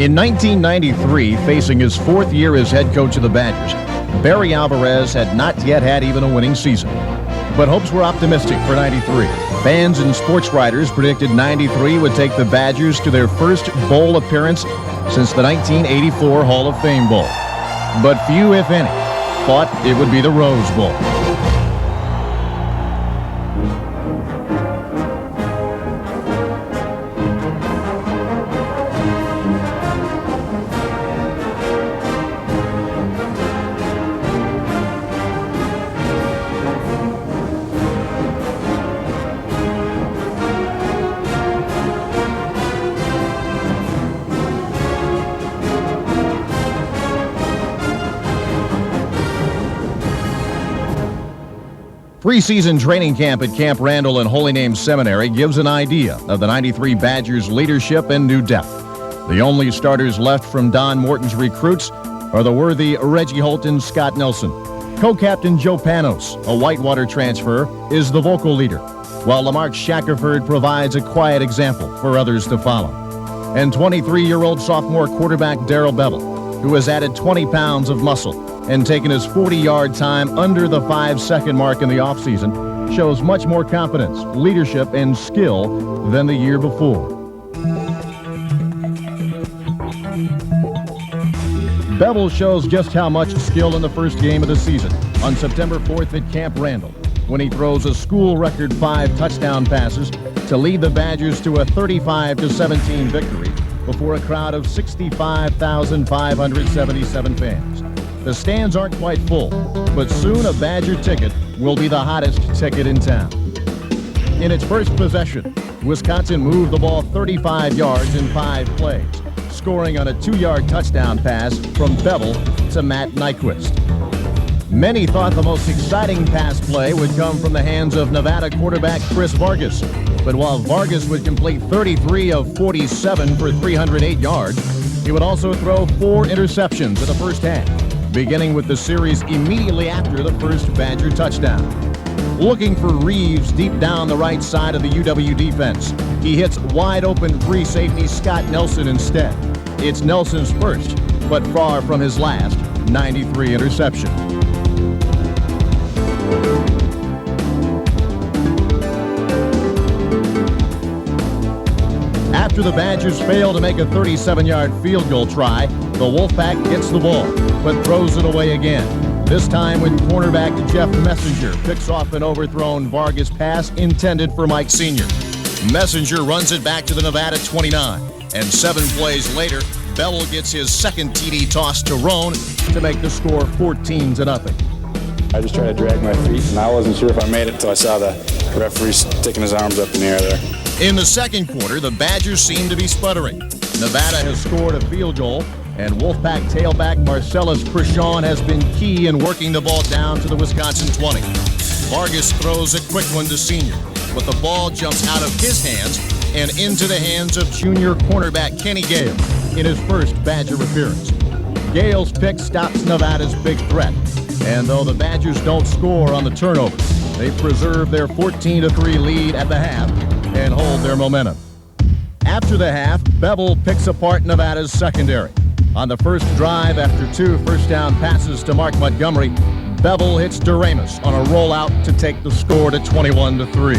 In 1993, facing his fourth year as head coach of the Badgers, Barry Alvarez had not yet had even a winning season. But hopes were optimistic for 93. Fans and sports writers predicted 93 would take the Badgers to their first bowl appearance since the 1984 Hall of Fame Bowl. But few, if any, thought it would be the Rose Bowl. Preseason training camp at Camp Randall and Holy Name Seminary gives an idea of the 93 Badgers' leadership and new depth. The only starters left from Don Morton's recruits are the worthy Reggie Holt and Scott Nelson. Co-captain Joe Panos, a Whitewater transfer, is the vocal leader, while Lamarck Shackelford provides a quiet example for others to follow. And 23-year-old sophomore quarterback Darrell Bevel, who has added 20 pounds of muscle and taken his 40-yard time under the 5-second mark in the offseason, shows much more confidence, leadership, and skill than the year before. Bevel shows just how much skill in the first game of the season on September 4th at Camp Randall, when he throws a school record 5 touchdown passes to lead the Badgers to a 35-17 victory before a crowd of 65,577 fans. The stands aren't quite full, but soon a Badger ticket will be the hottest ticket in town. In its first possession, Wisconsin moved the ball 35 yards in 5 plays, scoring on a 2-yard touchdown pass from Bevel to Matt Nyquist. Many thought the most exciting pass play would come from the hands of Nevada quarterback Chris Vargas. But while Vargas would complete 33 of 47 for 308 yards, he would also throw 4 interceptions in the first half, beginning with the series immediately after the first Badger touchdown. Looking for Reeves deep down the right side of the UW defense, he hits wide-open free safety Scott Nelson instead. It's Nelson's first, but far from his last, 93 interception. After the Badgers fail to make a 37-yard field goal try, the Wolfpack gets the ball, but throws it away again. This time when cornerback Jeff Messenger picks off an overthrown Vargas pass intended for Mike Sr. Messenger runs it back to the Nevada 29, and 7 plays later, Bevel gets his second TD toss to Roan to make the score 14-0. I just tried to drag my feet, and I wasn't sure if I made it until I saw the referee sticking his arms up in the air there. In the second quarter, the Badgers seem to be sputtering. Nevada has scored a field goal, and Wolfpack tailback Marcellus Christian has been key in working the ball down to the Wisconsin 20. Vargas throws a quick one to Senior, but the ball jumps out of his hands and into the hands of junior cornerback Kenny Gale in his first Badger appearance. Gale's pick stops Nevada's big threat, and though the Badgers don't score on the turnover, they preserve their 14-3 lead at the half and hold their momentum. After the half, Bevel picks apart Nevada's secondary. On the first drive after 2 first-down passes to Mark Montgomery, Bevel hits Doremus on a rollout to take the score to 21-3.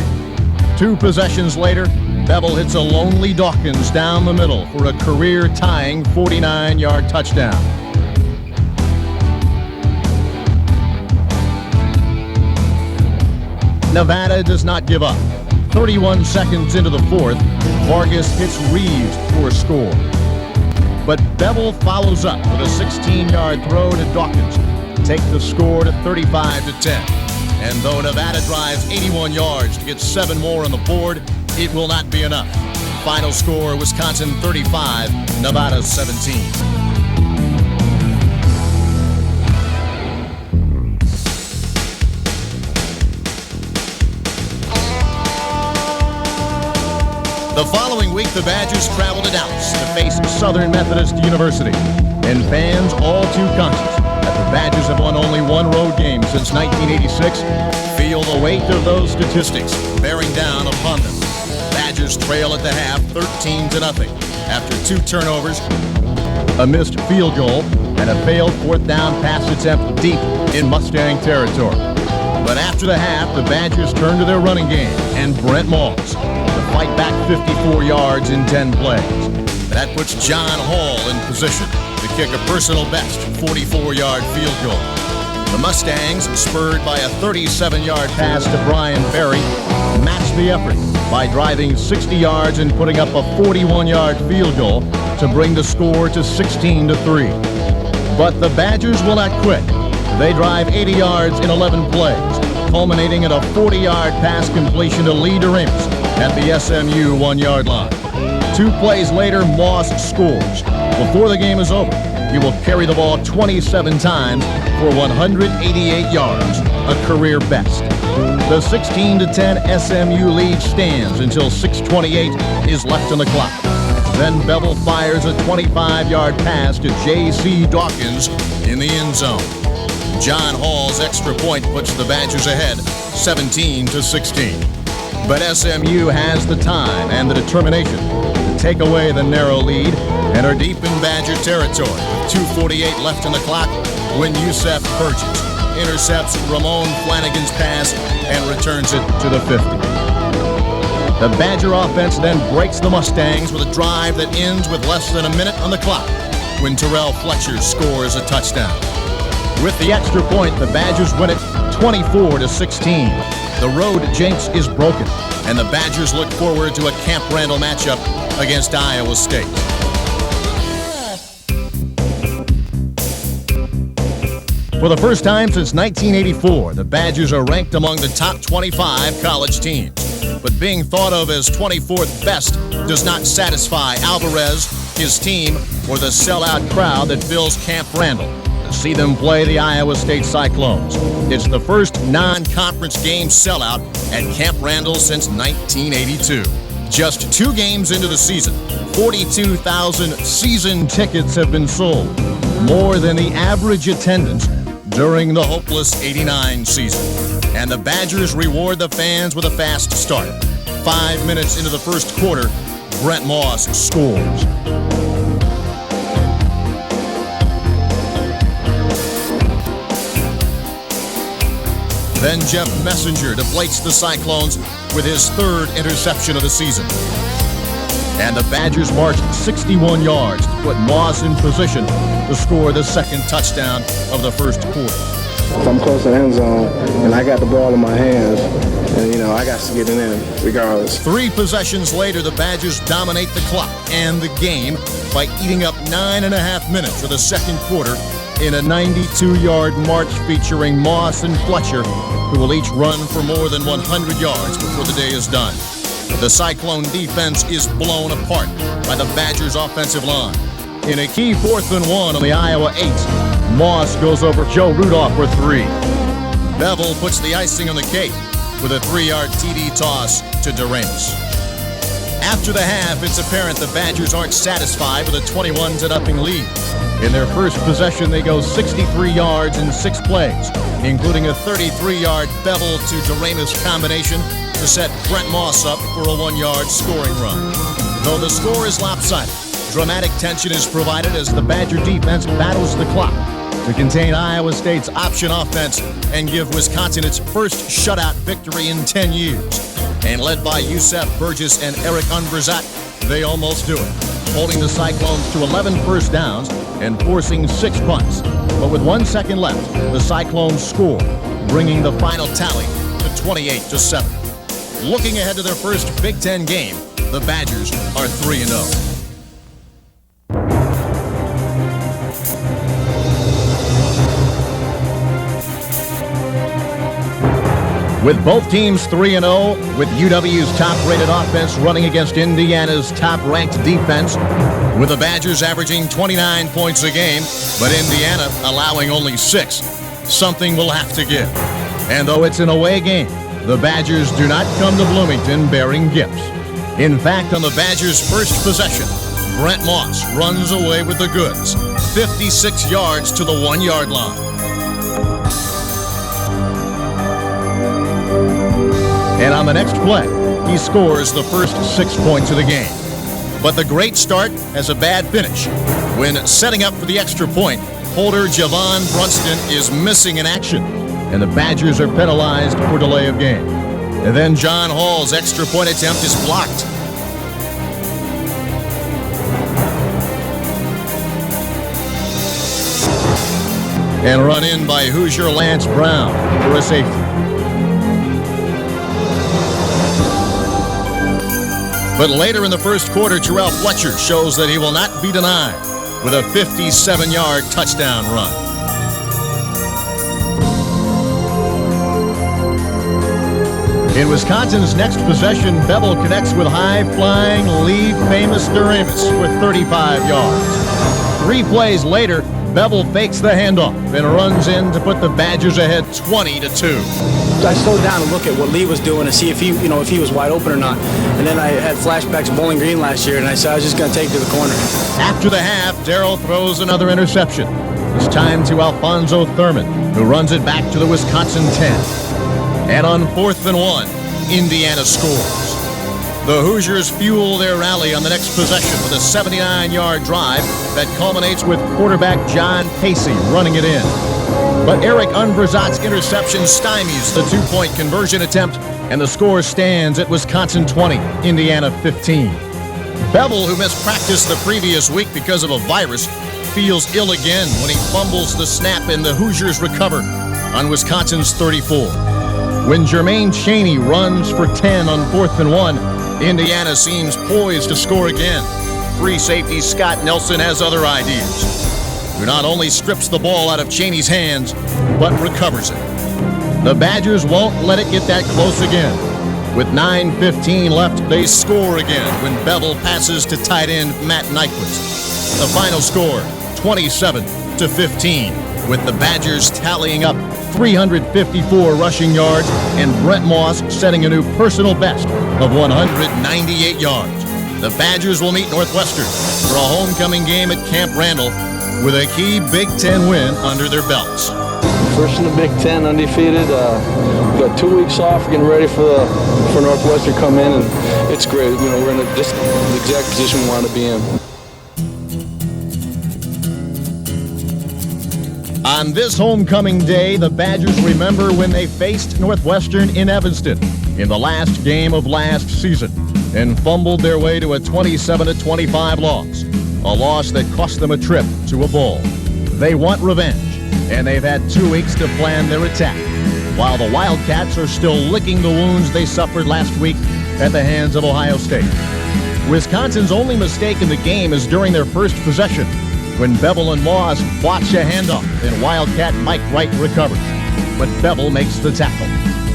2 possessions later, Bevel hits a lonely Dawkins down the middle for a career-tying 49-yard touchdown. Nevada does not give up. 31 seconds into the fourth, Vargas hits Reeves for a score. But Bevel follows up with a 16-yard throw to Dawkins to take the score to 35-10. And though Nevada drives 81 yards to get 7 more on the board, it will not be enough. Final score, Wisconsin 35, Nevada 17. The following week, the Badgers travel to Dallas to face Southern Methodist University. And fans, all too conscious that the Badgers have won only 1 road game since 1986, feel the weight of those statistics bearing down upon them. Badgers trail at the half 13-0 after 2 turnovers a missed field goal, and a failed fourth down pass attempt deep in Mustang territory. But after the half, the Badgers turned to their running game, and Brent Moss to fight back 54 yards in 10 plays. That puts John Hall in position to kick a personal best 44-yard field goal. The Mustangs, spurred by a 37-yard pass to Brian Berry, matched the effort by driving 60 yards and putting up a 41-yard field goal to bring the score to 16-3. But the Badgers will not quit. They drive 80 yards in 11 plays, culminating in a 40-yard pass completion to Lee Doremus at the SMU 1-yard line. 2 plays later, Moss scores. Before the game is over, he will carry the ball 27 times for 188 yards, a career best. The 16-10 SMU lead stands until 6:28 is left on the clock. Then Bevel fires a 25-yard pass to J.C. Dawkins in the end zone. John Hall's extra point puts the Badgers ahead 17-16. But SMU has the time and the determination to take away the narrow lead and are deep in Badger territory with 2:48 left on the clock when Yusef Burgess intercepts Ramon Flanagan's pass and returns it to the 50. The Badger offense then breaks the Mustangs with a drive that ends with less than a minute on the clock when Terrell Fletcher scores a touchdown. With the extra point, the Badgers win it 24-16. The road jinx is broken, and the Badgers look forward to a Camp Randall matchup against Iowa State. For the first time since 1984, the Badgers are ranked among the top 25 college teams. But being thought of as 24th best does not satisfy Alvarez, his team, or the sellout crowd that fills Camp Randall to see them play the Iowa State Cyclones. It's the first non-conference game sellout at Camp Randall since 1982. Just 2 games into the season, 42,000 season tickets have been sold, more than the average attendance during the hopeless 89 season. And the Badgers reward the fans with a fast start. 5 minutes into the first quarter, Brent Moss scores. Then Jeff Messenger deflates the Cyclones with his 3rd interception of the season. And the Badgers march 61 yards to put Moss in position to score the 2nd touchdown of the first quarter. If I'm close to the end zone and I got the ball in my hands, and I got to get it in regardless. 3 possessions later, the Badgers dominate the clock and the game by eating up 9.5 minutes of the second quarter in a 92-yard march featuring Moss and Fletcher, who will each run for more than 100 yards before the day is done. The Cyclone defense is blown apart by the Badgers' offensive line. In a key 4th and 1 on the Iowa 8, Moss goes over Joe Rudolph for 3. Bevel puts the icing on the cake with a 3-yard TD toss to Doremus. After the half, it's apparent the Badgers aren't satisfied with a 21-0 lead. In their first possession, they go 63 yards in 6 plays, including a 33-yard Bevel to Doremus combination to set Brent Moss up for a 1-yard scoring run. Though the score is lopsided, dramatic tension is provided as the Badger defense battles the clock to contain Iowa State's option offense and give Wisconsin its first shutout victory in 10 years. And led by Yusef Burgess and Eric Unverzat, they almost do it, holding the Cyclones to 11 first downs and forcing 6 punts. But with 1 second left, the Cyclones score, bringing the final tally to 28-7. Looking ahead to their first Big Ten game, the Badgers are 3-0. With both teams 3-0, with UW's top-rated offense running against Indiana's top-ranked defense, with the Badgers averaging 29 points a game, but Indiana allowing only 6, something will have to give. And though it's an away game, the Badgers do not come to Bloomington bearing gifts. In fact, on the Badgers' first possession, Brent Moss runs away with the goods, 56 yards to the 1-yard line. And on the next play, he scores the first 6 points of the game. But the great start has a bad finish. When setting up for the extra point, holder Javon Brunston is missing in action, and the Badgers are penalized for delay of game. And then John Hall's extra point attempt is blocked. And run in by Hoosier Lance Brown for a safety. But later in the first quarter, Terrell Fletcher shows that he will not be denied with a 57-yard touchdown run. In Wisconsin's next possession, Bevel connects with high-flying Lee Famous Duramus for 35 yards. 3 plays later, Bevel fakes the handoff and runs in to put the Badgers ahead 20-2. I slowed down to look at what Lee was doing to see if he was wide open or not. And then I had flashbacks of Bowling Green last year, and I said I was just going to take it to the corner. After the half, Darrell throws another interception. This time to Alfonso Thurman, who runs it back to the Wisconsin 10. And on 4th and 1, Indiana scores. The Hoosiers fuel their rally on the next possession with a 79-yard drive that culminates with quarterback John Pacey running it in. But Eric Unverzat's interception stymies the 2-point conversion attempt, and the score stands at Wisconsin 20, Indiana 15. Bevel, who missed practice the previous week because of a virus, feels ill again when he fumbles the snap and the Hoosiers recover on Wisconsin's 34. When Jermaine Chaney runs for 10 on 4th and 1, Indiana seems poised to score again. Free safety Scott Nelson has other ideas, who not only strips the ball out of Chaney's hands, but recovers it. The Badgers won't let it get that close again. With 9:15 left, they score again when Bevel passes to tight end Matt Nyquist. The final score, 27-15, with the Badgers tallying up 354 rushing yards and Brent Moss setting a new personal best of 198 yards. The Badgers will meet Northwestern for a homecoming game at Camp Randall with a key Big Ten win under their belts. First in the Big Ten, undefeated. We've got 2 weeks off, getting ready for Northwestern to come in, and it's great. We're in just the exact position we want to be in. On this homecoming day, the Badgers remember when they faced Northwestern in Evanston in the last game of last season and fumbled their way to a 27-25 loss, a loss that cost them a trip to a bowl. They want revenge, and they've had 2 weeks to plan their attack, while the Wildcats are still licking the wounds they suffered last week at the hands of Ohio State. Wisconsin's only mistake in the game is during their first possession, when Bevel and Moss botch a handoff and Wildcat Mike Wright recovers. But Bevel makes the tackle.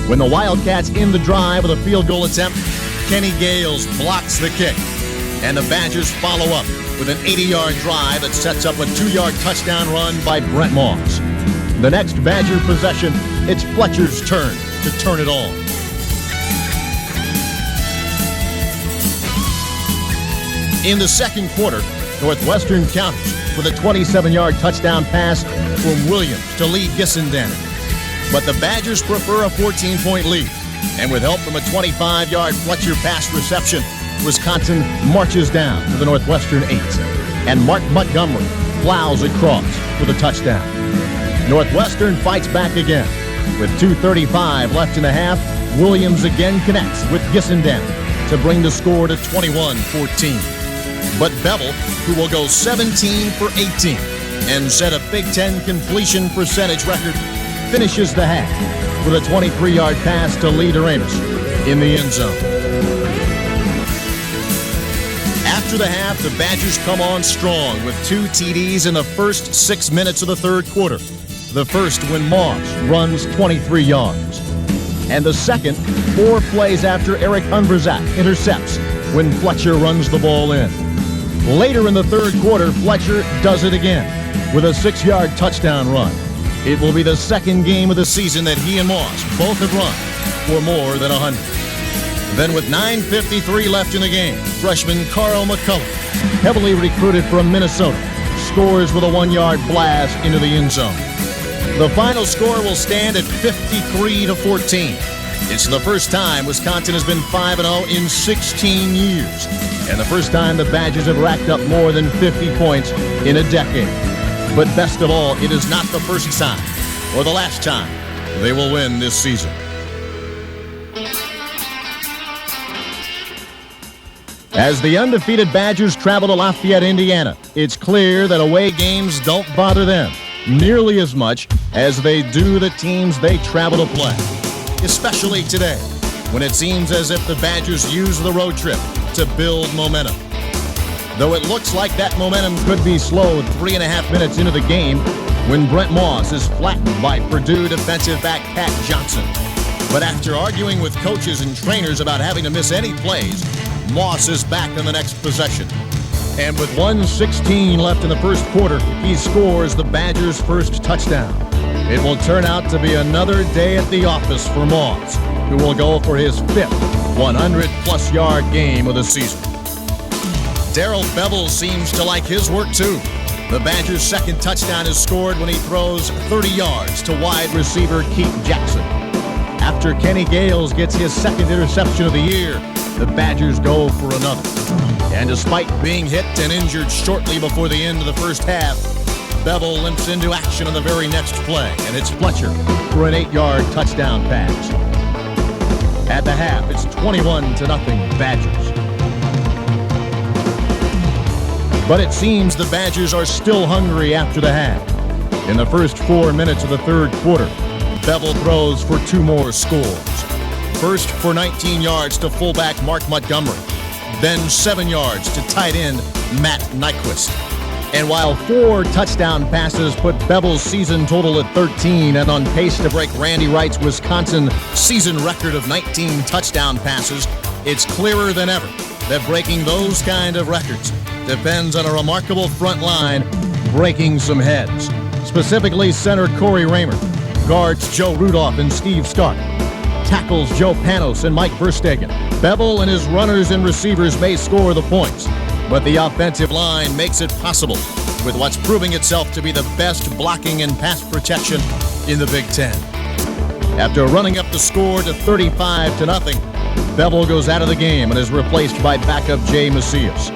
When the Wildcats end the drive with a field goal attempt, Kenny Gales blocks the kick. And the Badgers follow up with an 80-yard drive that sets up a 2-yard touchdown run by Brent Moss. The next Badger possession, it's Fletcher's turn to turn it on. In the second quarter, Northwestern counters with a 27-yard touchdown pass from Williams to Lee Gissendaner. But the Badgers prefer a 14-point lead, and with help from a 25-yard Fletcher pass reception, Wisconsin marches down to the Northwestern 8, and Mark Montgomery plows across for the touchdown. Northwestern fights back again. With 2:35 left in the half, Williams again connects with Gissendaner to bring the score to 21-14. But Bevel, who will go 17 for 18 and set a Big Ten completion percentage record, finishes the half with a 23-yard pass to Lee Duramus in the end zone. After the half, the Badgers come on strong with 2 TDs in the first 6 minutes of the third quarter. The first when Moss runs 23 yards. And the second, 4 plays after Eric Unverzat intercepts when Fletcher runs the ball in. Later in the third quarter, Fletcher does it again with a 6-yard touchdown run. It will be the second game of the season that he and Moss both have run for more than 100. Then with 9:53 left in the game, freshman Carl McCullum, heavily recruited from Minnesota, scores with a 1-yard blast into the end zone. The final score will stand at 53-14. It's the first time Wisconsin has been 5-0 in 16 years. and the first time the Badgers have racked up more than 50 points in a decade. But best of all, it is not the first time or the last time they will win this season. As the undefeated Badgers travel to Lafayette, Indiana, it's clear that away games don't bother them nearly as much as they do the teams they travel to play. Especially today, when it seems as if the Badgers use the road trip to build momentum. Though it looks like that momentum could be slowed 3.5 minutes into the game when Brent Moss is flattened by Purdue defensive back Pat Johnson. But after arguing with coaches and trainers about having to miss any plays, Moss is back on the next possession. And with 1:16 left in the first quarter, he scores the Badgers' first touchdown. It will turn out to be another day at the office for Moss, who will go for his 5th 100-plus yard game of the season. Darrell Bevell seems to like his work too. The Badgers' second touchdown is scored when he throws 30 yards to wide receiver Keith Jackson. After Kenny Gales gets his second interception of the year, the Badgers go for another. And despite being hit and injured shortly before the end of the first half, Bevell limps into action on the very next play, and it's Fletcher for an 8-yard touchdown pass. At the half, it's 21-0 Badgers. But it seems the Badgers are still hungry after the half. In the first 4 minutes of the third quarter, Bevell throws for 2 more scores. First for 19 yards to fullback Mark Montgomery, then 7 yards to tight end Matt Nyquist. And while 4 touchdown passes put Bevell's season total at 13 and on pace to break Randy Wright's Wisconsin season record of 19 touchdown passes, it's clearer than ever that breaking those kind of records depends on a remarkable front line breaking some heads. Specifically, center Corey Raymer, guards Joe Rudolph and Steve Stark, tackles Joe Panos and Mike Verstegen. Bevell and his runners and receivers may score the points, but the offensive line makes it possible with what's proving itself to be the best blocking and pass protection in the Big Ten. After running up the score to 35-0, Bevell goes out of the game and is replaced by backup Jay Macias.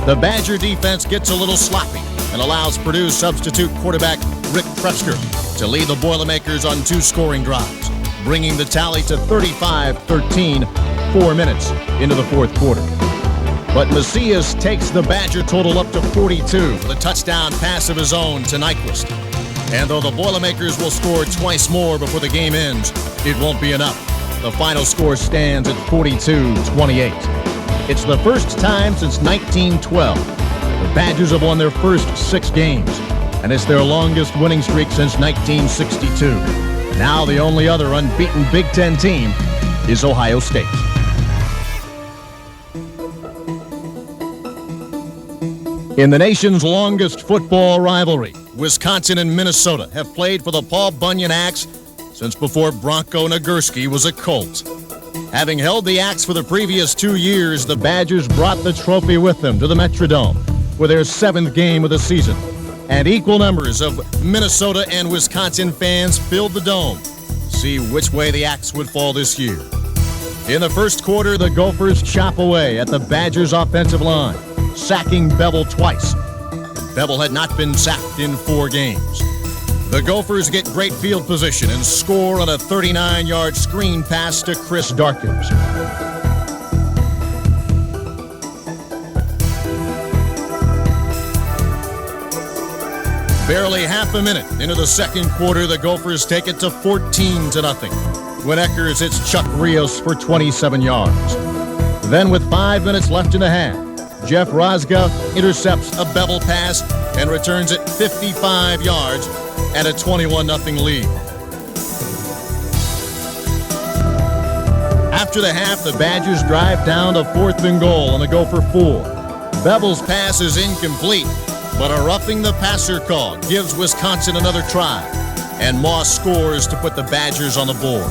The Badger defense gets a little sloppy and allows Purdue substitute quarterback Rick Presker to lead the Boilermakers on 2 scoring drives, bringing the tally to 35-13, 4 minutes into the fourth quarter. But Macias takes the Badger total up to 42 with a touchdown pass of his own to Nyquist. And though the Boilermakers will score twice more before the game ends, it won't be enough. The final score stands at 42-28. It's the first time since 1912 the Badgers have won their first 6 games, and it's their longest winning streak since 1962. Now the only other unbeaten Big Ten team is Ohio State. In the nation's longest football rivalry, Wisconsin and Minnesota have played for the Paul Bunyan Axe since before Bronco Nagurski was a Colt. Having held the axe for the previous 2 years, the Badgers brought the trophy with them to the Metrodome for their 7th game of the season. And equal numbers of Minnesota and Wisconsin fans filled the dome to see which way the axe would fall this year. In the first quarter, the Gophers chop away at the Badgers' offensive line, sacking Bevell twice. Bevell had not been sacked in 4 games. The Gophers get great field position and score on a 39-yard screen pass to Chris Darkins. Barely half a minute into the second quarter, the Gophers take it to 14-0. When Eckers hits Chuck Rios for 27 yards. Then with 5 minutes left in the half, Jeff Rosga intercepts a Bevell pass and returns it 55 yards at a 21-0 lead. After the half, the Badgers drive down to 4th and goal on the Gopher 4. Bevell's pass is incomplete, but a roughing the passer call gives Wisconsin another try, and Moss scores to put the Badgers on the board.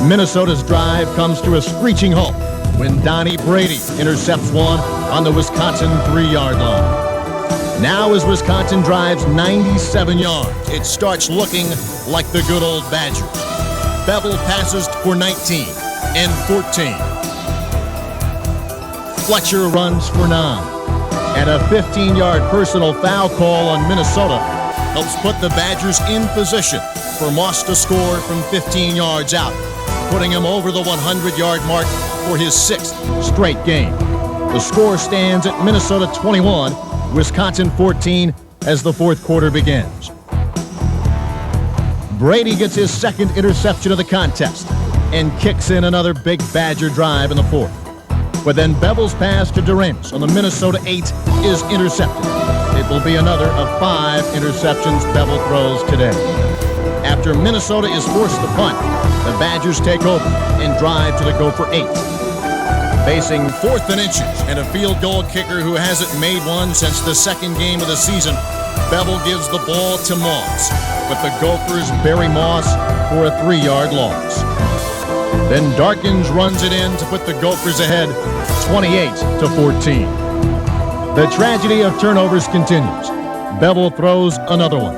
Minnesota's drive comes to a screeching halt when Donnie Brady intercepts one on the Wisconsin 3-yard line. Now as Wisconsin drives 97 yards, it starts looking like the good old Badgers. Bevell passes for 19 and 14, Fletcher runs for 9. And a 15-yard personal foul call on Minnesota helps put the Badgers in position for Moss to score from 15 yards out, putting him over the 100-yard mark for his 6th straight game. The score stands at Minnesota 21, Wisconsin 14 as the fourth quarter begins. Brady gets his 2nd interception of the contest and kicks in another big Badger drive in the 4th. But then Bevel's pass to Durant on the Minnesota 8 is intercepted. It will be another of 5 interceptions Bevel throws today. After Minnesota is forced to punt, the Badgers take over and drive to the Gopher 8. Facing 4th and inches and a field goal kicker who hasn't made one since the 2nd game of the season, Bevel gives the ball to Moss, but the Gophers bury Moss for a 3-yard loss. Then Darkins runs it in to put the Gophers ahead 28-14. The tragedy of turnovers continues. Bevel throws another one,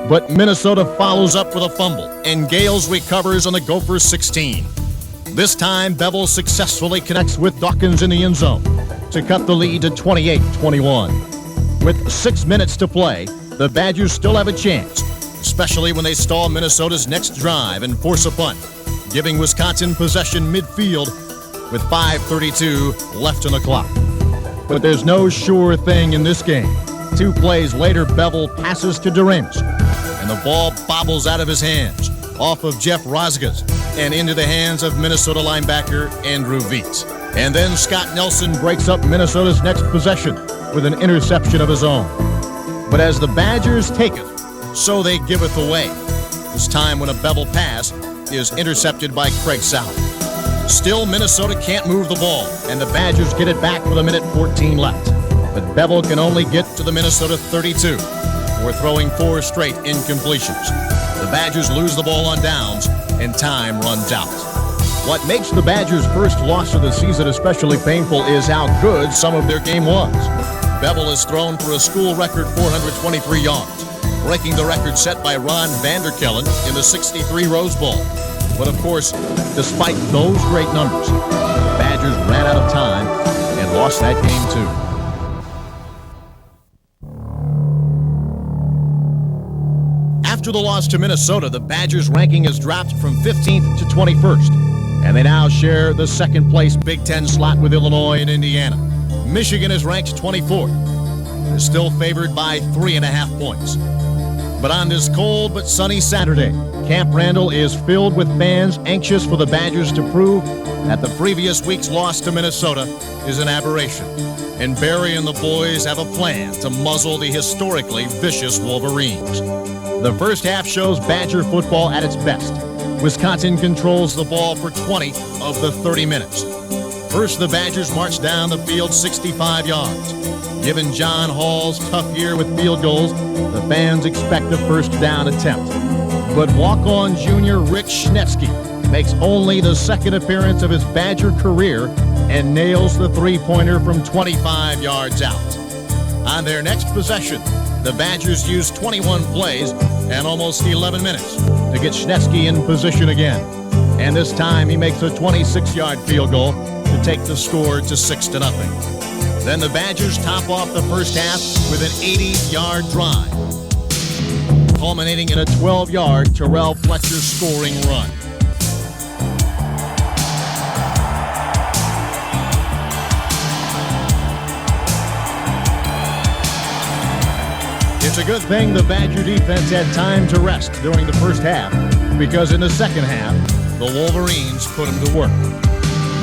but Minnesota follows up with a fumble, and Gales recovers on the Gophers 16. This time, Bevel successfully connects with Dawkins in the end zone to cut the lead to 28-21. With 6 minutes to play, the Badgers still have a chance, especially when they stall Minnesota's next drive and force a punt, giving Wisconsin possession midfield with 5:32 left on the clock. But there's no sure thing in this game. 2 plays later, Bevel passes to Durant, and the ball bobbles out of his hands, off of Jeff Rosgas, and into the hands of Minnesota linebacker Andrew Veets. And then Scott Nelson breaks up Minnesota's next possession with an interception of his own. But as the Badgers taketh, so they giveth away. This time when a Bevel pass is intercepted by Craig Sauer. Still, Minnesota can't move the ball, and the Badgers get it back with 1:14 left. But Bevel can only get to the Minnesota 32 for throwing 4 straight incompletions. The Badgers lose the ball on downs, and time runs out. What makes the Badgers' first loss of the season especially painful is how good some of their game was. Bevel has thrown for a school record 423 yards, breaking the record set by Ron Vanderkellen in the '63 Rose Bowl. But of course, despite those great numbers, the Badgers ran out of time and lost that game too. After the loss to Minnesota, the Badgers' ranking has dropped from 15th to 21st, and they now share the 2nd place Big Ten slot with Illinois and Indiana. Michigan is ranked 24th. They're still favored by 3.5 points. But on this cold but sunny Saturday, Camp Randall is filled with fans anxious for the Badgers to prove that the previous week's loss to Minnesota is an aberration. And Barry and the boys have a plan to muzzle the historically vicious Wolverines. The first half shows Badger football at its best. Wisconsin controls the ball for 20 of the 30 minutes. First, the Badgers march down the field 65 yards. Given John Hall's tough year with field goals, the fans expect a first down attempt. But walk-on junior Rick Schnetsky makes only the 2nd appearance of his Badger career and nails the 3-pointer from 25 yards out. On their next possession, the Badgers use 21 plays and almost 11 minutes to get Schnetsky in position again. And this time he makes a 26-yard field goal to take the score to 6-0. Then the Badgers top off the first half with an 80-yard drive, culminating in a 12-yard Terrell Fletcher scoring run. It's a good thing the Badger defense had time to rest during the first half, because in the second half, the Wolverines put them to work.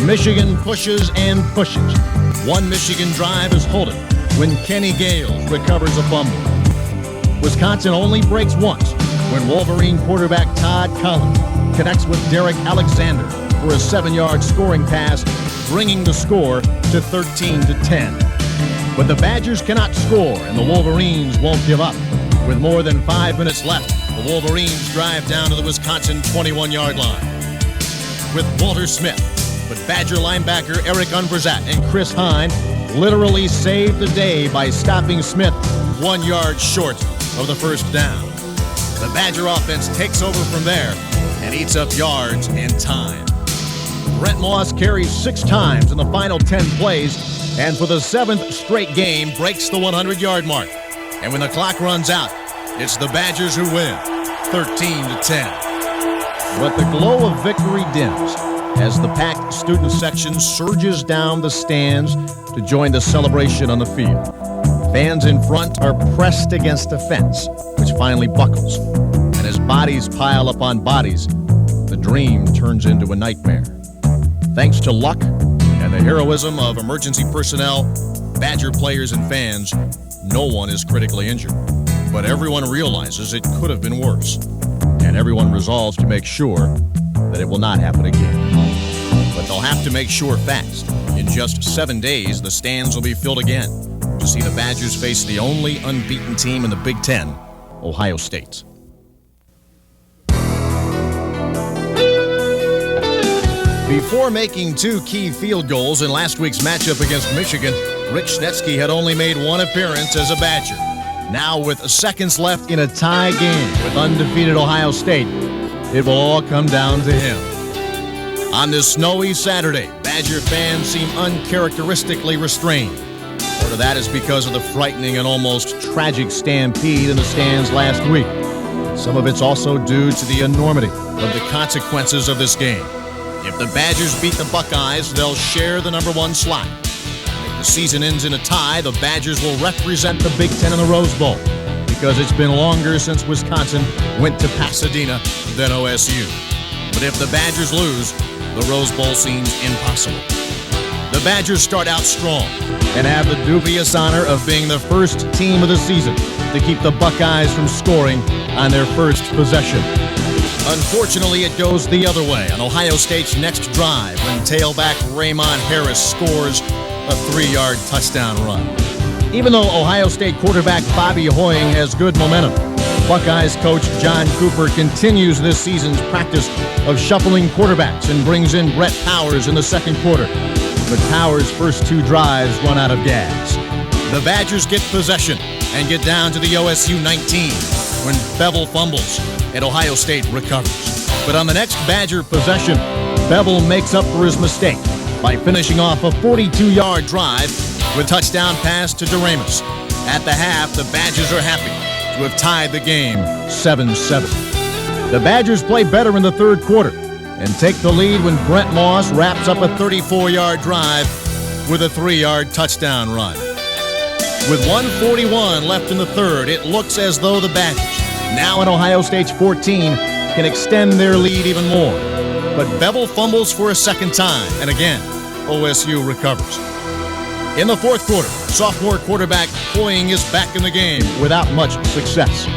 Michigan pushes and pushes. One Michigan drive is halted when Kenny Gales recovers a fumble. Wisconsin only breaks once when Wolverine quarterback Todd Collins connects with Derek Alexander for a 7-yard scoring pass, bringing the score to 13-10. But the Badgers cannot score, and the Wolverines won't give up. With more than 5 minutes left, the Wolverines drive down to the Wisconsin 21-yard line with Walter Smith. But Badger linebacker Eric Unverzat and Chris Hine literally saved the day by stopping Smith 1 yard short of the first down. The Badger offense takes over from there and eats up yards and time. Brent Moss carries 6 times in the final 10 plays and for the 7th straight game breaks the 100-yard mark. And when the clock runs out, it's the Badgers who win, 13-10. But the glow of victory dims as the packed student section surges down the stands to join the celebration on the field. Fans in front are pressed against a fence, which finally buckles. And as bodies pile up on bodies, the dream turns into a nightmare. Thanks to luck and the heroism of emergency personnel, Badger players and fans, no one is critically injured. But everyone realizes it could have been worse. And everyone resolves to make sure that it will not happen again. But they'll have to make sure fast. In just 7 days, the stands will be filled again to see the Badgers face the only unbeaten team in the Big Ten, Ohio State. Before making 2 key field goals in last week's matchup against Michigan, Rick Schnetsky had only made 1 appearance as a Badger. Now, with seconds left in a tie game with undefeated Ohio State, it will all come down to him. On this snowy Saturday, Badger fans seem uncharacteristically restrained. Part of that is because of the frightening and almost tragic stampede in the stands last week. Some of it's also due to the enormity of the consequences of this game. If the Badgers beat the Buckeyes, they'll share the #1 slot. If the season ends in a tie, the Badgers will represent the Big Ten in the Rose Bowl because it's been longer since Wisconsin went to Pasadena than OSU. But if the Badgers lose, the Rose Bowl seems impossible. The Badgers start out strong and have the dubious honor of being the first team of the season to keep the Buckeyes from scoring on their first possession. Unfortunately, it goes the other way on Ohio State's next drive when tailback Raymond Harris scores a 3-yard touchdown run. Even though Ohio State quarterback Bobby Hoying has good momentum, Buckeyes coach John Cooper continues this season's practice of shuffling quarterbacks and brings in Brett Powers in the second quarter. But Powers' first 2 drives run out of gas. The Badgers get possession and get down to the OSU 19 when Bevel fumbles and Ohio State recovers. But on the next Badger possession, Bevel makes up for his mistake by finishing off a 42-yard drive with a touchdown pass to DeRamus. At the half, the Badgers are happy to have tied the game 7-7. The Badgers play better in the third quarter and take the lead when Brent Moss wraps up a 34-yard drive with a 3-yard touchdown run. With 1:41 left in the third, it looks as though the Badgers, now in Ohio State's 14, can extend their lead even more. But Bevel fumbles for a second time, and again, OSU recovers. In the fourth quarter, sophomore quarterback Hoying is back in the game without much success.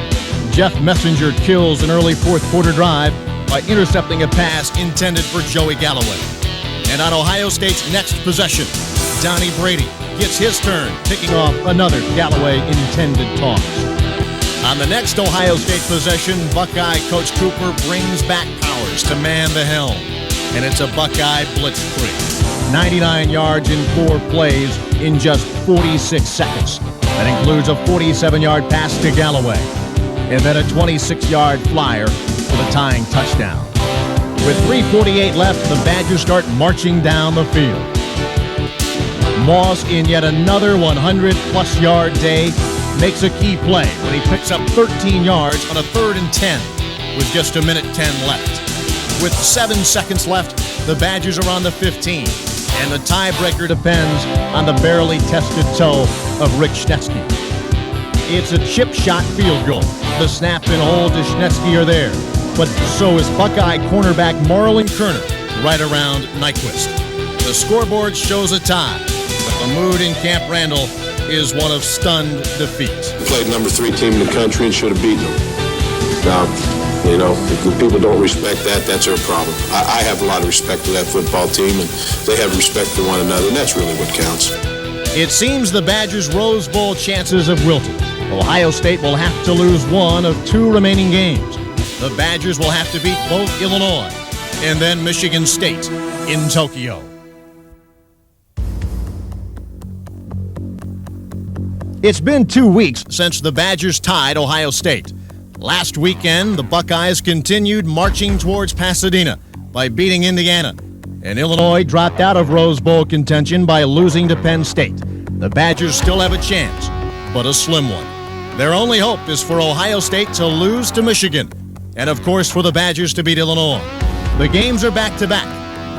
Jeff Messenger kills an early fourth quarter drive by intercepting a pass intended for Joey Galloway. And on Ohio State's next possession, Donnie Brady gets his turn, picking off another Galloway-intended toss. On the next Ohio State possession, Buckeye coach Cooper brings back Powers to man the helm. And it's a Buckeye blitzkrieg. 99 yards in 4 plays in just 46 seconds. That includes a 47-yard pass to Galloway, and then a 26-yard flyer for the tying touchdown. With 3:48 left, the Badgers start marching down the field. Moss, in yet another 100-plus yard day, makes a key play when he picks up 13 yards on a 3rd and 10 with just 1:10 left. With 7 seconds left, the Badgers are on the 15, and the tiebreaker depends on the barely tested toe of Rick Schnetsky. It's a chip shot field goal. The snap and hold to Schnetsky are there, but so is Buckeye cornerback Marlon Kerner right around Nyquist. The scoreboard shows a tie, but the mood in Camp Randall is one of stunned defeat. We played number 3 team in the country and should have beaten them. Now, you know, if people don't respect that, that's their problem. I have a lot of respect for that football team, and they have respect for one another, and that's really what counts. It seems the Badgers' Rose Bowl chances have wilted. Ohio State will have to lose 1 of 2 remaining games. The Badgers will have to beat both Illinois and then Michigan State in Tokyo. It's been 2 weeks since the Badgers tied Ohio State. Last weekend, the Buckeyes continued marching towards Pasadena by beating Indiana. and Illinois dropped out of Rose Bowl contention by losing to Penn State. The Badgers still have a chance, but a slim one. Their only hope is for Ohio State to lose to Michigan, and of course for the Badgers to beat Illinois. The games are back-to-back,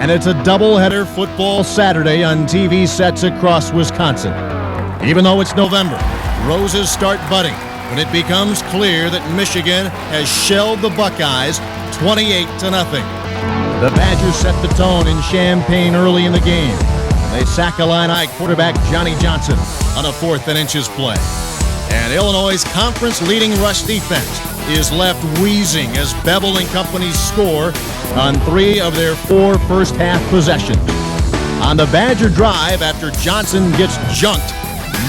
and it's a doubleheader football Saturday on TV sets across Wisconsin. Even though it's November, roses start budding when it becomes clear that Michigan has shelled the Buckeyes 28-0. The Badgers set the tone in Champaign early in the game. They sack Illini quarterback Johnny Johnson on a 4th and inches play. And Illinois' conference-leading rush defense is left wheezing as Bevel and company score on 3 of their 4 first-half possessions. On the Badger drive, after Johnson gets junked,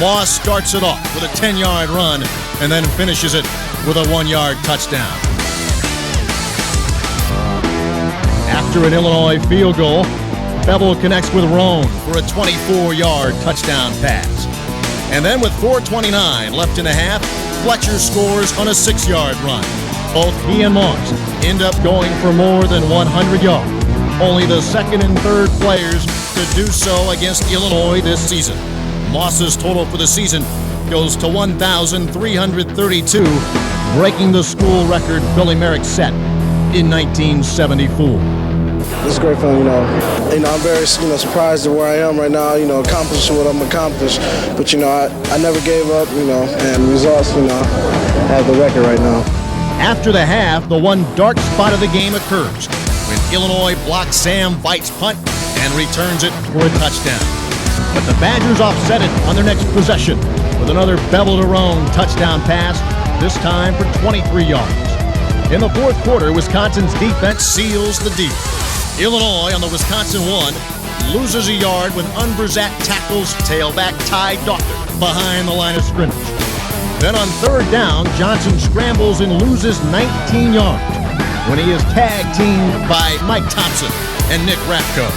Moss starts it off with a 10-yard run and then finishes it with a 1-yard touchdown. After an Illinois field goal, Bevel connects with Roan for a 24-yard touchdown pass. And then with 4:29 left in the half, Fletcher scores on a 6-yard run. Both he and Moss end up going for more than 100 yards. Only the second and third players to do so against Illinois this season. Moss's total for the season goes to 1,332, breaking the school record Billy Merrick set in 1974. It's a great feeling, I'm very, surprised at where I am right now, accomplishing what I'm accomplished. But, I never gave up, and results, have the record right now. After the half, the one dark spot of the game occurs when Illinois blocks Sam Veit's punt and returns it for a touchdown. But the Badgers offset it on their next possession with another Bevel to Roan touchdown pass, this time for 23 yards. In the fourth quarter, Wisconsin's defense seals the deal. Illinois on the Wisconsin 1 loses a yard when Unverzat tackles tailback Ty Doctor behind the line of scrimmage. Then on third down, Johnson scrambles and loses 19 yards when he is tag-teamed by Mike Thompson and Nick Rathko.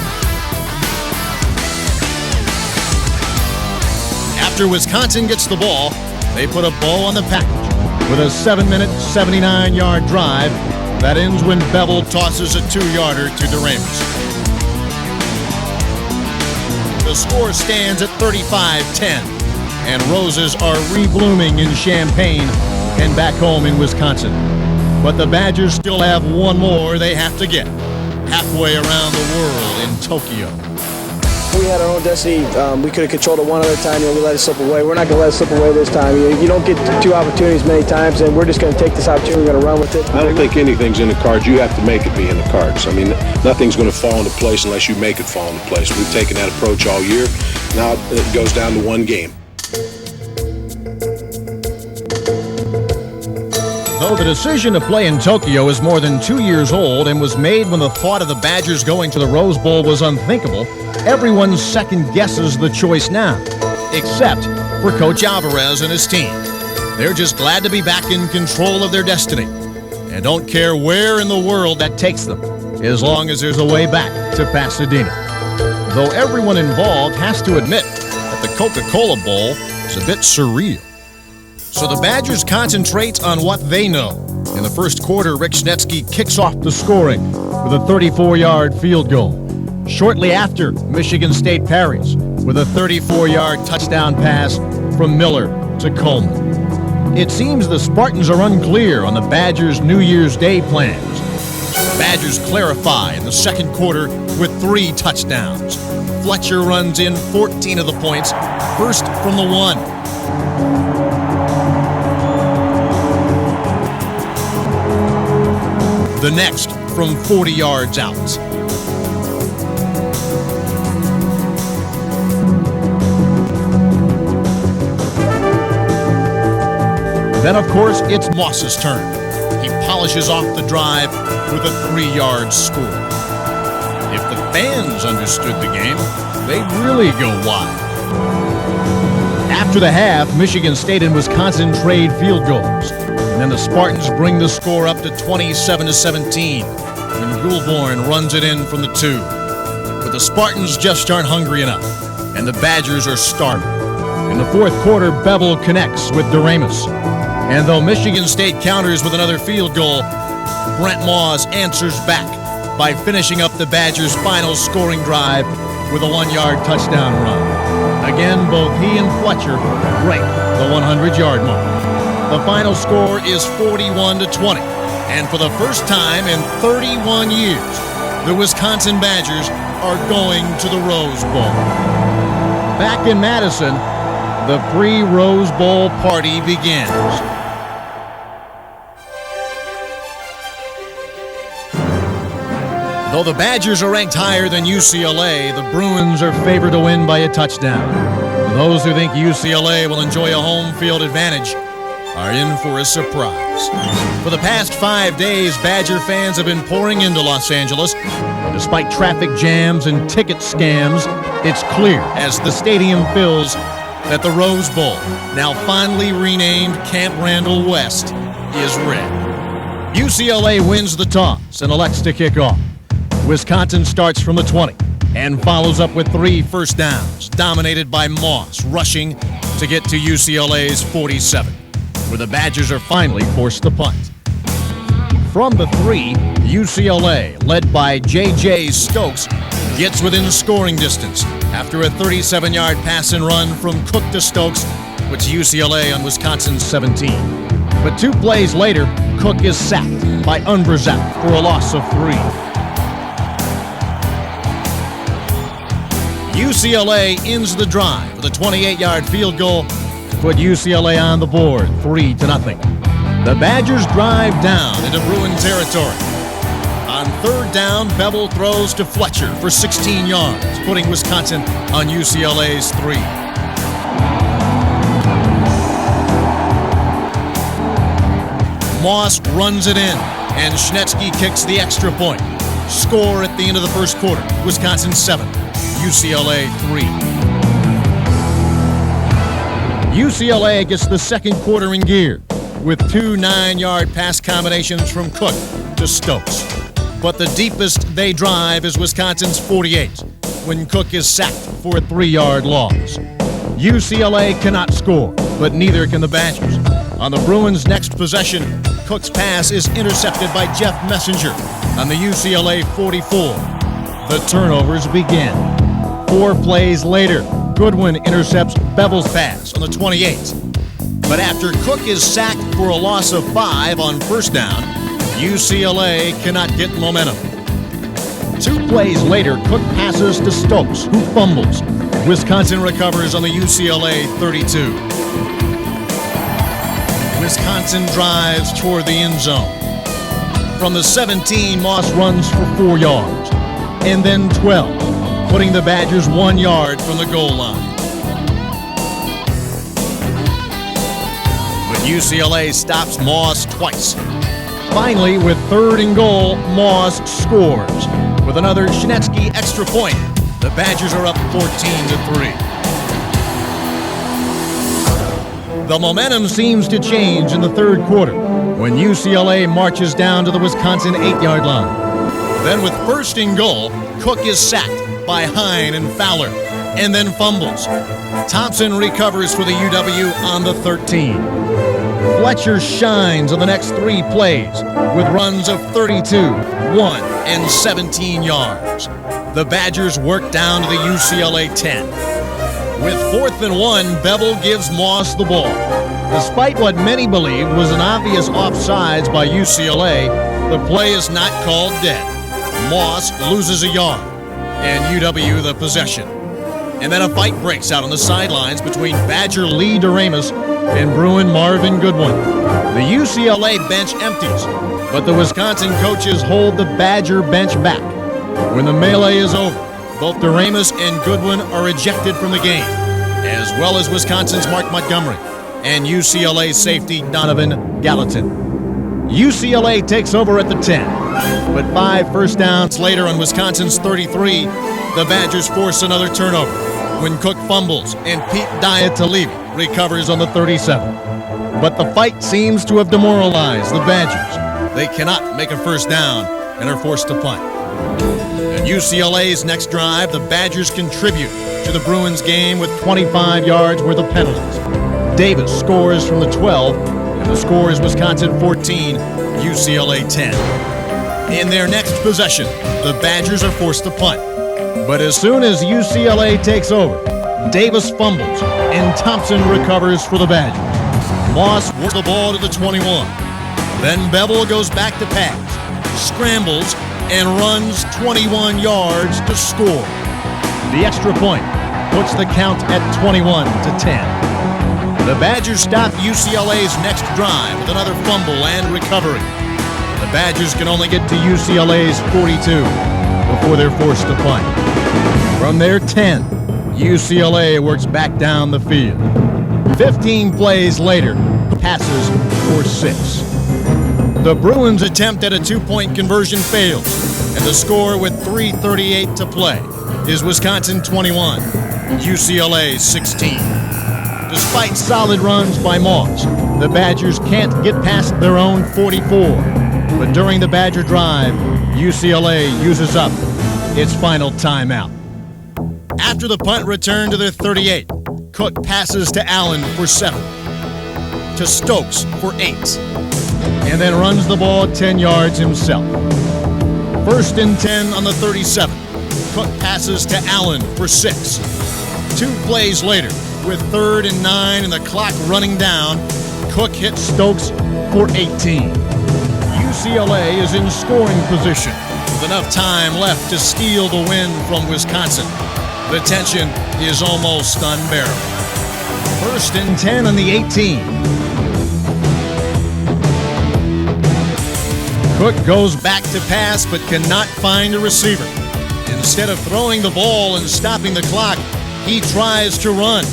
After Wisconsin gets the ball, they put a bow on the package with a 7-minute, 79-yard drive that ends when Bevel tosses a 2-yarder to Doremus. The score stands at 35-10, and roses are reblooming in Champaign and back home in Wisconsin. But the Badgers still have one more they have to get halfway around the world in Tokyo. We had our own destiny. We could have controlled it one other time. We let it slip away. We're not going to let it slip away this time. You don't get 2 opportunities many times, and we're just going to take this opportunity. We're going to run with it. I don't think anything's in the cards. You have to make it be in the cards. I mean, nothing's going to fall into place unless you make it fall into place. We've taken that approach all year. Now it goes down to one game. Though the decision to play in Tokyo is more than 2 years old and was made when the thought of the Badgers going to the Rose Bowl was unthinkable, everyone second guesses the choice now, except for Coach Alvarez and his team. They're just glad to be back in control of their destiny and don't care where in the world that takes them, as long as there's a way back to Pasadena. Though everyone involved has to admit that the Coca-Cola Bowl is a bit surreal. So the Badgers concentrate on what they know. In the first quarter, Rick Snetsky kicks off the scoring with a 34-yard field goal. Shortly after, Michigan State parries with a 34-yard touchdown pass from Miller to Coleman. It seems the Spartans are unclear on the Badgers' New Year's Day plans. The Badgers clarify in the second quarter with 3 touchdowns. Fletcher runs in 14 of the points, first from the 1. The next from 40 yards out. Then, of course, it's Moss's turn. He polishes off the drive with a 3-yard score. If the fans understood the game, they'd really go wild. After the half, Michigan State and Wisconsin trade field goals. And then the Spartans bring the score up to 27-17 when Goulbourne runs it in from the 2. But the Spartans just aren't hungry enough, and the Badgers are starving. In the fourth quarter, Bevel connects with Doremus. And though Michigan State counters with another field goal, Brent Moss answers back by finishing up the Badgers' final scoring drive with a 1-yard touchdown run. Again, both he and Fletcher break the 100-yard mark. The final score is 41-20, and for the first time in 31 years, the Wisconsin Badgers are going to the Rose Bowl. Back in Madison, the pre-Rose Bowl party begins. Though the Badgers are ranked higher than UCLA, the Bruins are favored to win by a touchdown. Those who think UCLA will enjoy a home field advantage are in for a surprise. For the past 5 days, Badger fans have been pouring into Los Angeles. And despite traffic jams and ticket scams, it's clear as the stadium fills that the Rose Bowl, now fondly renamed Camp Randall West, is red. UCLA wins the toss and elects to kick off. Wisconsin starts from the 20 and follows up with 3 first downs, dominated by Moss, rushing to get to UCLA's 47, where the Badgers are finally forced to punt. From the 3, UCLA, led by J.J. Stokes, gets within scoring distance after a 37-yard pass and run from Cook to Stokes, puts UCLA on Wisconsin's 17. But 2 plays later, Cook is sacked by Unverzak for a loss of 3. UCLA ends the drive with a 28-yard field goal to put UCLA on the board, 3-0. The Badgers drive down into Bruin territory. On 3rd down, Bevel throws to Fletcher for 16 yards, putting Wisconsin on UCLA's 3. Moss runs it in, and Schnetsky kicks the extra point. Score at the end of the first quarter, Wisconsin 7. UCLA 3. UCLA gets the second quarter in gear with 2 9-yard pass combinations from Cook to Stokes. But the deepest they drive is Wisconsin's 48 when Cook is sacked for a 3-yard loss. UCLA cannot score, but neither can the Badgers. On the Bruins' next possession, Cook's pass is intercepted by Jeff Messenger on the UCLA 44. The turnovers begin. 4 plays later, Goodwin intercepts Bevel's pass on the 28. But after Cook is sacked for a loss of 5 on first down, UCLA cannot get momentum. 2 plays later, Cook passes to Stokes, who fumbles. Wisconsin recovers on the UCLA 32. Wisconsin drives toward the end zone. From the 17, Moss runs for 4 yards, and then 12. Putting the Badgers 1 yard from the goal line. But UCLA stops Moss twice. Finally, with 3rd and goal, Moss scores. With another Schnetsky extra point, the Badgers are up 14-3. The momentum seems to change in the 3rd quarter when UCLA marches down to the Wisconsin 8-yard line. Then with 1st and goal, Cook is sacked by Hine and Fowler, and then fumbles. Thompson recovers for the UW on the 13. Fletcher shines on the next 3 plays with runs of 32, 1, and 17 yards. The Badgers work down to the UCLA 10. With 4th and 1, Bevel gives Moss the ball. Despite what many believed was an obvious offsides by UCLA, the play is not called dead. Moss loses a yard, and UW the possession. And then a fight breaks out on the sidelines between Badger Lee DeRamus and Bruin Marvin Goodwin. The UCLA bench empties, but the Wisconsin coaches hold the Badger bench back. When the melee is over, both DeRamus and Goodwin are ejected from the game, as well as Wisconsin's Mark Montgomery and UCLA safety Donovan Gallatin. UCLA takes over at the 10, but 5 first downs later on Wisconsin's 33, the Badgers force another turnover when Cook fumbles and Pete Diatalevi recovers on the 37. But the fight seems to have demoralized the Badgers. They cannot make a first down and are forced to punt. In UCLA's next drive, the Badgers contribute to the Bruins game with 25 yards worth of penalties. Davis scores from the 12, and the score is Wisconsin 14, UCLA 10. In their next possession, the Badgers are forced to punt. But as soon as UCLA takes over, Davis fumbles and Thompson recovers for the Badgers. Moss works the ball to the 21. Then Bevel goes back to pass, scrambles, and runs 21 yards to score. The extra point puts the count at 21-10. The Badgers stop UCLA's next drive with another fumble and recovery. The Badgers can only get to UCLA's 42 before they're forced to punt. From their 10, UCLA works back down the field. 15 plays later, passes for 6. The Bruins' attempt at a two-point conversion fails, and the score with 3:38 to play is Wisconsin 21, UCLA 16. Despite solid runs by Moss, the Badgers can't get past their own 44. But during the Badger drive, UCLA uses up its final timeout. After the punt return to their 38, Cook passes to Allen for 7, to Stokes for 8, and then runs the ball 10 yards himself. 1st and 10 on the 37. Cook passes to Allen for 6. 2 plays later, with 3rd and 9 and the clock running down, Cook hits Stokes for 18. UCLA is in scoring position with enough time left to steal the win from Wisconsin. The tension is almost unbearable. 1st and 10 on the 18. Cook goes back to pass but cannot find a receiver. Instead of throwing the ball and stopping the clock, he tries to run,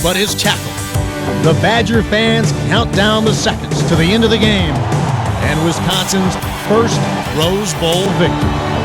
but is tackled. The Badger fans count down the seconds to the end of the game and Wisconsin's first Rose Bowl victory.